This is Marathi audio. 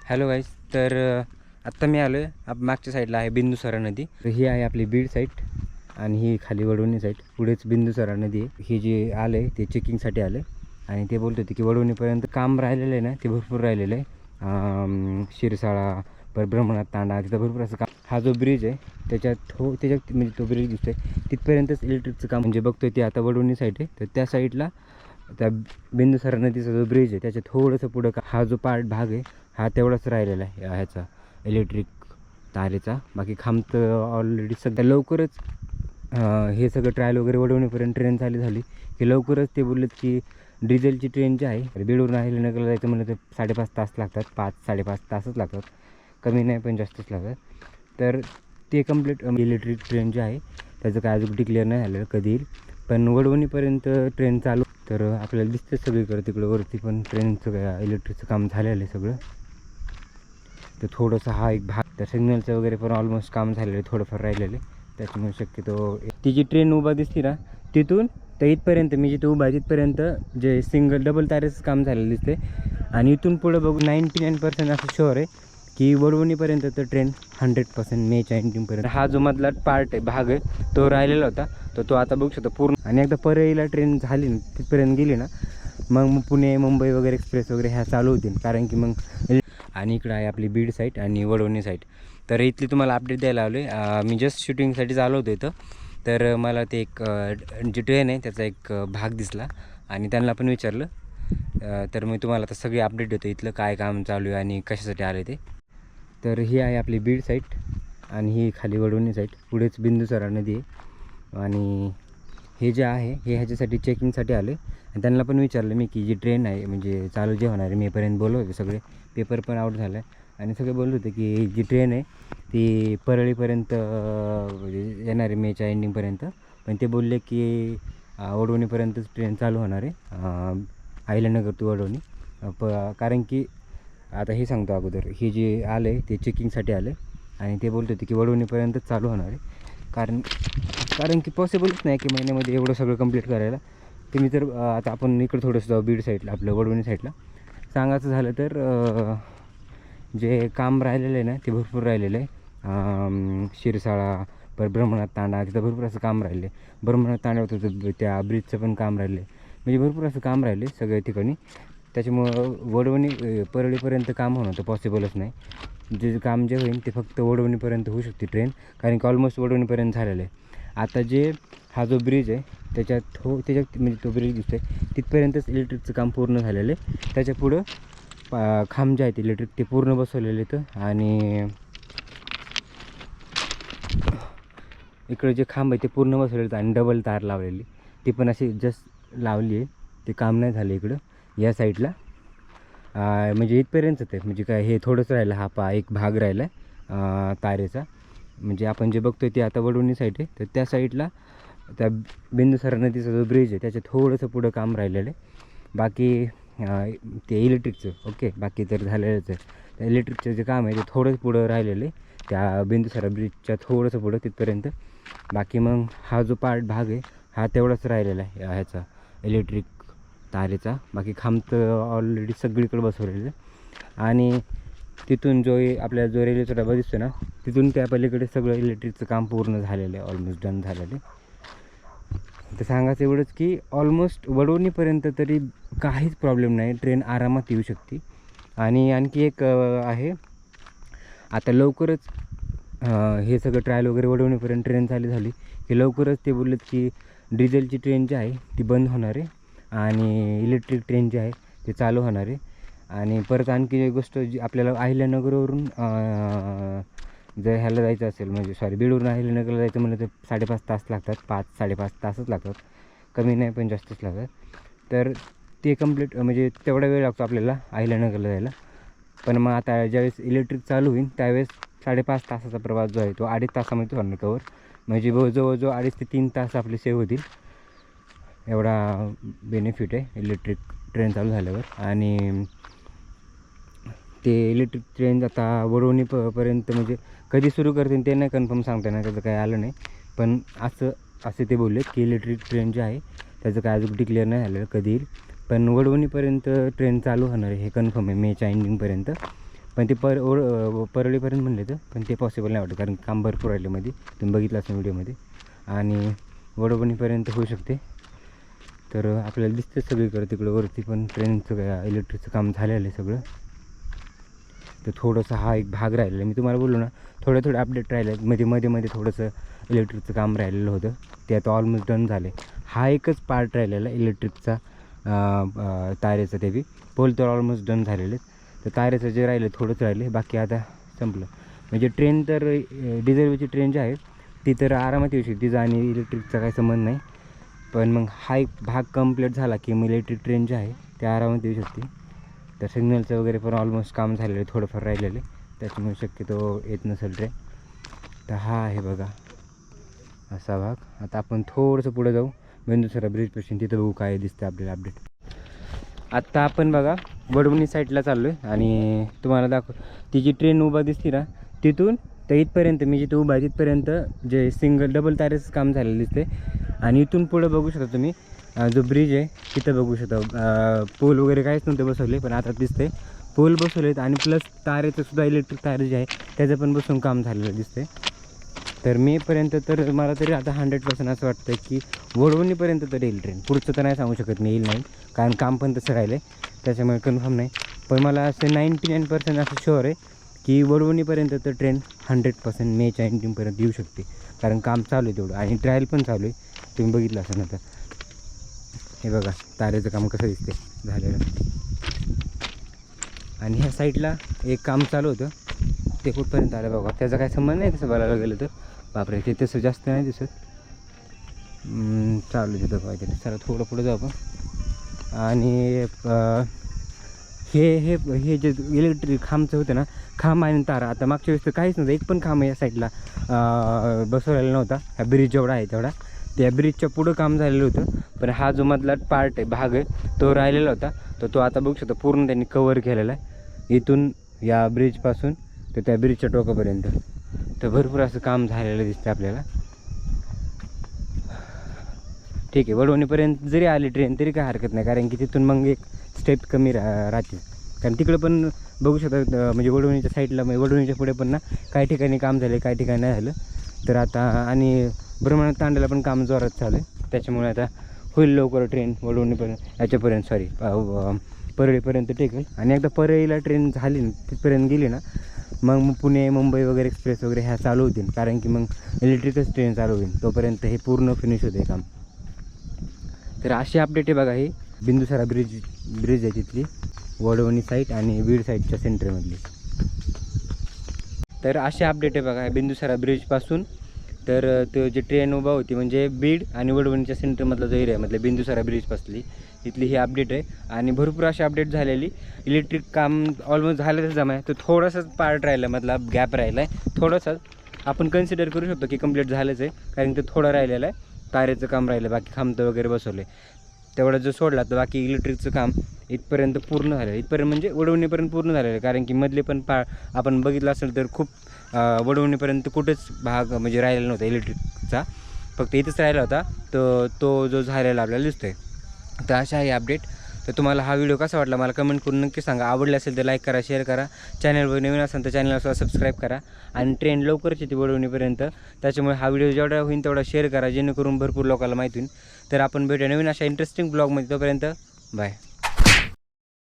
हॅलो गाईस. तर आत्ता मी आलो आहे मागच्या साईडला आहे बिंदुसरा नदी. तर ही आहे आपली बीड साईड आणि ही खाली वडवणी साईड. पुढेच बिंदुसरा नदी आहे. हे जे आलं आहे ते चेकिंगसाठी आलं आहे आणि ते बोलत होते की वडवणीपर्यंत काम राहिलेलं आहे ना, ते भरपूर राहिलेलं आहे. शिरसाळा पर ब्रह्मनाथ तांडा तिथं भरपूर असं काम. हा जो ब्रिज आहे त्याच्यात म्हणजे तो ब्रिज दिसतोय तिथपर्यंतच इलेक्ट्रिकचं काम म्हणजे बघतोय ते आता वडवणी साईड आहे. तर त्या साईडला त्या बिंदुसरा नदीचा जो ब्रिज आहे त्याच्या थोडंसं पुढं हा जो भाग आहे हा तेवढाच राहिलेला आहे ह्याचा इलेक्ट्रिक तारेचा. बाकी खांब तर ऑलरेडी सध्या लवकरच हे सगळं ट्रायल वगैरे वडवणीपर्यंत ट्रेन झाली की लवकरच ते बोललेत की डिझेलची ट्रेन जी आहे बीडवरून अहिल्यानगरला जायचं म्हणलं तर 5.5 तास लागतात. 5-5.5 तासच लागतात, कमी नाही पण जास्तच लागतात. तर ते कंप्लीट इलेक्ट्रिक ट्रेन जी आहे त्याचं काय अजून डिक्लेअर नाही झालं कधी येईल, पण वडवणीपर्यंत ट्रेन चालू. तर आपल्याला दिसतं सगळीकडे तिकडं वरती पण ट्रेनचं काय इलेक्ट्रिकचं काम झालेलं आहे सगळं. तर थोडंसं हा एक भाग त्या सिग्नलचं वगैरे पण ऑलमोस्ट काम झालेलं आहे, थोडंफार राहिलेलं आहे. त्याच्यामुळे शक्यतो ती जी ट्रेन उभा दिसते ना तिथून तर इथपर्यंत मी जिथे उभा आहे तिथपर्यंत जे डबल तारेचं काम झालेलं दिसते. आणि इथून पुढं बघू 99% असं शुअर आहे की वडवणीपर्यंत तर ट्रेन 100% मेच्या एंडिंगपर्यंत. हा जो मधला पार्ट आहे भाग आहे तो राहिलेला होता, तर तो आता बघू शकतो पूर्ण. आणि एकदा परळीला ट्रेन झाली ना तिथपर्यंत गेली ना मग पुणे मुंबई वगैरे एक्सप्रेस वगैरे ह्या चालू होतील. कारण की मग आणि इकडं आहे आपली बीड साईड आणि वडवणी साईड. तर इथली तुम्हाला अपडेट द्यायला आलो आहे. मी जस्ट शूटिंगसाठी आलो होतो इथं. तर मला ते एक जी ट्रेन आहे त्याचा एक भाग दिसला आणि त्यांना पण विचारलं. तर मी तुम्हाला आता सगळी अपडेट देतो इथलं काय काम चालू आहे आणि कशासाठी आले ते. तर ही आहे आपली बीड साईड आणि ही खाली वडवणी साईड. पुढेच बिंदुसरा नदी आहे आणि हे जे आहे हे ह्याच्यासाठी चेकिंगसाठी आले. आणि त्यांना पण विचारलं मी की जी ट्रेन आहे म्हणजे चालू जे होणार आहे मेपर्यंत बोलत होते सगळे. पेपर पण आउट झाला आहे आणि सगळे बोलत होते की जी ट्रेन आहे ती परळीपर्यंत म्हणजे येणार आहे मेच्या एंडिंगपर्यंत. पण ते बोलले की वडवणीपर्यंतच ट्रेन चालू होणार आहे, अहिल्यानगर टू वडवणी. कारण की आता हे सांगतो अगोदर, हे जे आलं आहे ते चेकिंगसाठी आलं आहे आणि ते बोलत होते की वडवणीपर्यंतच चालू होणार आहे. कारण की पॉसिबलच नाही की महिन्यामध्ये एवढं सगळं कंप्लीट करायला. तुम्ही जर आता आपण इकडं थोडंसं जाऊ बीड साईडला आपलं वडवणी साईडला सांगायचं झालं तर जे काम राहिलेलं आहे ना ते भरपूर राहिलेलं आहे. शिरसाळा पर ब्रह्मनाथ तांडा तिथं भरपूर असं काम राहिलं आहे. ब्रह्मनाथ तांड्यावर त्या ब्रिजचं पण काम राहिलं आहे, म्हणजे भरपूर असं काम राहिलं आहे सगळ्या ठिकाणी. त्याच्यामुळं वडवणी परळीपर्यंत काम होणं तर पॉसिबलच नाही. जे काम जे होईल ते फक्त वडवणीपर्यंत होऊ शकते ट्रेन, कारण की ऑलमोस्ट वडवणीपर्यंत झालेलं आहे. आता जे हा जो ब्रिज आहे त्याच्यात म्हणजे तो ब्रिज दिसतो आहे तिथपर्यंतच इलेक्ट्रिकचं काम पूर्ण झालेलं आहे. त्याच्या पुढं खांब जे आहेत इलेक्ट्रिक ते पूर्ण बसवलेले आहेत. आणि इकडे जे खांब आहे ते पूर्ण बसवलेले आहेत आणि डबल तार लावलेली ती पण अशी जस्ट लावली आहे. ते काम नाही झालं इकडं या साईडला. म्हणजे इथपर्यंतच आहे, म्हणजे काय हे थोडंसं राहिलं. हा एक भाग राहिला आहे तारेचा. म्हणजे आपण जे बघतोय ते आता वडवणी साईड आहे. तर त्या साईडला त्या बिंदुसरा नदीचा जो ब्रिज आहे त्याच्या थोडंसं पुढं काम राहिलेलं आहे. बाकी ते इलेक्ट्रिकचं ओके बाकी तर झालेलंच आहे. त्या इलेक्ट्रिकचं जे काम आहे ते थोडंच पुढं राहिलेलं आहे त्या बिंदुसरा ब्रिजच्या थोडंसं पुढं तिथपर्यंत. बाकी मग हा जो भाग आहे हा तेवढाच राहिलेला आहे ह्याचा इलेक्ट्रिक तारेचा. बाकी खांब तर ऑलरेडी सगळीकडे बसवलेलं आहे. आणि तिथून आपल्याला जो रेल्वेचा डबा दिसतो ना तिथून त्या पलीकडे सगळं इलेक्ट्रिकचं काम पूर्ण झालेलं आहे, ऑलमोस्ट डन झालेलं आहे. तर सांगायचं एवढंच की ऑलमोस्ट वडवणीपर्यंत तरी काहीच प्रॉब्लेम नाही, ट्रेन आरामात येऊ शकते. आणि आणखी एक आहे आता लवकरच हे सगळं ट्रायल वगैरे वडवणीपर्यंत ट्रेन झाली की लवकरच ते बोललेत की डिझेलची ट्रेन जी आहे ती बंद होणार आहे आणि इलेक्ट्रिक ट्रेन जी आहे ते चालू होणार आहे. आणि परत आणखी एक गोष्ट जी आपल्याला अहिल्यानगरवरून जर ह्याला जायचं असेल म्हणजे बीडवरून अहिल्यानगरला जायचं म्हणलं तर 5.5 तास लागतात. 5-5.5 तासच लागतात, कमी नाही पण जास्तच लागतात. तर ते कंप्लीट म्हणजे तेवढा वेळ लागतो आपल्याला अहिल्यानगरला जायला. पण मग आता ज्यावेळेस इलेक्ट्रिक चालू होईल त्यावेळेस 5.5 तासाचा प्रवास जो आहे तो 2.5 तासामध्ये होणार कवर. म्हणजे जवळजवळ 2.5 ते 3 तास आपले सेव्ह होतील. एवढा बेनिफिट आहे इलेक्ट्रिक ट्रेन चालू झाल्यावर. आणि ते इलेक्ट्रिक ट्रेन आता वडवणीपर्यंत म्हणजे कधी सुरू करतील ते नाही कन्फर्म सांगता येणार, त्याचं काही आलं नाही. पण असे ते बोलले की इलेक्ट्रिक ट्रेन जे आहे त्याचं काय अजून डिक्लेअर नाही झालं कधी येईल, पण वडवणीपर्यंत ट्रेन चालू होणार आहे हे कन्फर्म आहे मेच्या एंडिंगपर्यंत. पण ते परळीपर्यंत म्हणले तर पण ते पॉसिबल नाही वाटतं, कारण काम भरपूर राहिले मध्ये, तुम्ही बघितलं असं व्हिडिओमध्ये. आणि वडवणीपर्यंत होऊ शकते. तर आपल्याला दिसतं सगळीकडे तिकडं वरती पण ट्रेनचं काय इलेक्ट्रिकचं काम झालेलं आहे सगळं. तर थोडंसं हा एक भाग राहिलेला आहे. मी तुम्हाला बोललो ना थोडं अपडेट राहिलं आहे. मध्ये थोडंसं इलेक्ट्रिकचं काम राहिलेलं होतं, ते आता ऑलमोस्ट डन झाले. हा एकच पार्ट राहिलेला इलेक्ट्रिकचा तारेचं, ते बी पोल तर ऑलमोस्ट डन झालेले आहेत. तर तारेचं जे राहिलं थोडंच राहिले, बाकी आता संपलं. म्हणजे ट्रेन तर रिझर्वची ट्रेन जी आहे ती तर आरामात येऊ शकते, तिचा आणि इलेक्ट्रिकचा काही संबंध नाही. पण मग हा एक भाग कंप्लीट झाला की मग इलेक्ट्रिक ट्रेन जे आहे ते आरामात येऊ शकते. तर सिग्नलचं वगैरे पण ऑलमोस्ट काम झालेलं आहे, थोडंफार राहिलेलं आहे, त्याच्यामुळे शक्यतो येत नसेल ट्रेन. तर हा आहे बघा असा भाग. आता आपण थोडंसं पुढे जाऊ बिंदुसरा ब्रिजपासून, तिथं बघू काय दिसतं आपल्याला अपडेट. आत्ता आपण बघा वडवणी साईडला चाललो आहे आणि तुम्हाला दाखव, ती जी ट्रेन उभा दिसते ना तिथून तर इथपर्यंत मी जिथं उभा आहे तिथपर्यंत जे सिंगल डबल तारेचं काम झालेलं दिसते. आणि इथून पुढं बघू शकता तुम्ही जो ब्रिज आहे तिथं बघू शकता पोल वगैरे काहीच नव्हते बसवले, पण आता दिसते पोल बसवलेत. आणि प्लस तारेचं सुद्धा इलेक्ट्रिक तारे जे आहे त्याचं पण बसून काम झालेलं दिसते. तर मेपर्यंत तर मला तरी आता 100% असं वाटतं की वडवणीपर्यंत तर येईल ट्रेन. पुढचं तर नाही सांगू शकत मी येईल नाही, कारण काम पण तसं राहिलं आहे, त्याच्यामुळे कन्फर्म नाही. पण मला असं 99% असं शुअर आहे की वडवणीपर्यंत तर ट्रेन 100% मेच्या एंडिंगपर्यंत येऊ शकते, कारण काम चालू आहे तेवढं. आणि ट्रायल पण चालू आहे, तुम्ही बघितलं असं ना. तर हे बघा तारेचं काम कसं दिसते झालेलं. आणि ह्या साईडला एक काम चालू होतं, ते कुठपर्यंत आलं बघा, त्याचा काय संबंध नाही तसं बघायला गेलं तर. बापरे, ते तसं जास्त नाही दिसत, चालू तिथं काहीतरी. चला थोडं पुढं जाऊ आपण. आणि हे जे इलेक्ट्रिक खांबचं होतं ना, खांब आणि तारा, आता मागच्या वेळेस तर काहीच नव्हतं, एक पण खांब या साईडला बसवलेला नव्हता. ह्या ब्रिज जेवढा आहे तेवढा, त्या ब्रिजच्या पुढं काम झालेलं होतं. पण हा जो मधला पार्ट आहे, भाग आहे, तो राहिलेला होता. तर तो आता बघू शकतो पूर्ण त्यांनी कवर केलेला आहे, इथून या ब्रिजपासून तर त्या ब्रिजच्या टोकापर्यंत. तर भरपूर असं काम झालेलं दिसतं आपल्याला. ठीक आहे, वडवणीपर्यंत जरी आली ट्रेन तरी काय हरकत नाही, कारण की तिथून मग एक स्टेप कमी राहते. कारण तिकडं पण बघू शकता, म्हणजे वडवणीच्या साईडला, म्हणजे वडवणीच्या पुढे पण ना काही ठिकाणी काम झाले, काही ठिकाणी नाही झालं. तर आता आणि ब्रह्मनाथ तांड्याला पण काम जोरात चालू आहे, त्याच्यामुळे आता होईल लवकर ट्रेन वडवणीपर्यंत, याच्यापर्यंत सॉरी परळीपर्यंत टेकेल. आणि एकदा परळीला ट्रेन झाली ना, तिथपर्यंत गेली ना, मग पुणे मुंबई वगैरे एक्सप्रेस वगैरे ह्या चालू होतील, कारण की मग इलेक्ट्रिकच ट्रेन चालू होईल, तोपर्यंत हे पूर्ण फिनिश होते काम. तर अशी अपडेट आहे बघा, ही बिंदुसरा ब्रिज आहे तिथली, वडवणी साईड आणि बीड साईडच्या सेंटरमधली. तर अशी अपडेट आहे बघा बिंदुसरा ब्रिजपासून. तर तो जे ट्रेन उभा होती म्हणजे बीड आणि वडवणीच्या सेंटरमधला जो एरिया आहे, मतलब बिंदुसरा ब्रिजपासली इथली ही अपडेट आहे. आणि भरपूर अशी अपडेट झालेली, इलेक्ट्रिक काम ऑलमोस्ट झालं तर जमा आहे. तो थोडासाच पार्ट राहिला, मतलब गॅप राहिला आहे थोडासाच, आपण कन्सिडर करू शकतो की कंप्लीट झालंच आहे, कारण ते थोडं राहिलेलं आहे. तारेचं काम राहिलं, बाकी खांब वगैरे बसवले, तेवढा जो सोडला तर बाकी इलेक्ट्रिकचं काम इथपर्यंत पूर्ण झालं आहे. इथपर्यंत म्हणजे वडवणीपर्यंत पूर्ण झालेलं आहे, कारण की मधले पण आपण बघितलं असेल तर खूप वडवणीपर्यंत कुठंच भाग म्हणजे राहिलेला नव्हता इलेक्ट्रिकचा, फक्त इथंच राहिला होता. तर तो जो झालेला आपल्याला दिसतो आहे. तर अशा आहे अपडेट. तर तुम्हाला हा व्हिडिओ कसा वाटला मला कमेंट करून नक्की सांगा. आवडले असेल तर लाईक करा, शेअर करा. चॅनलवर नवीन असेल तर चॅनलला सुद्धा सबस्क्राईब करा. आणि ट्रेन लवकरच येते वडवणीपर्यंत, त्याच्यामुळे हा व्हिडिओ जेवढा होईल तेवढा शेअर करा, जेणेकरून भरपूर लोकांना माहिती होईल. तर आपण भेटूया नवीन अशा इंटरेस्टिंग ब्लॉगमध्ये. तोपर्यंत बाय.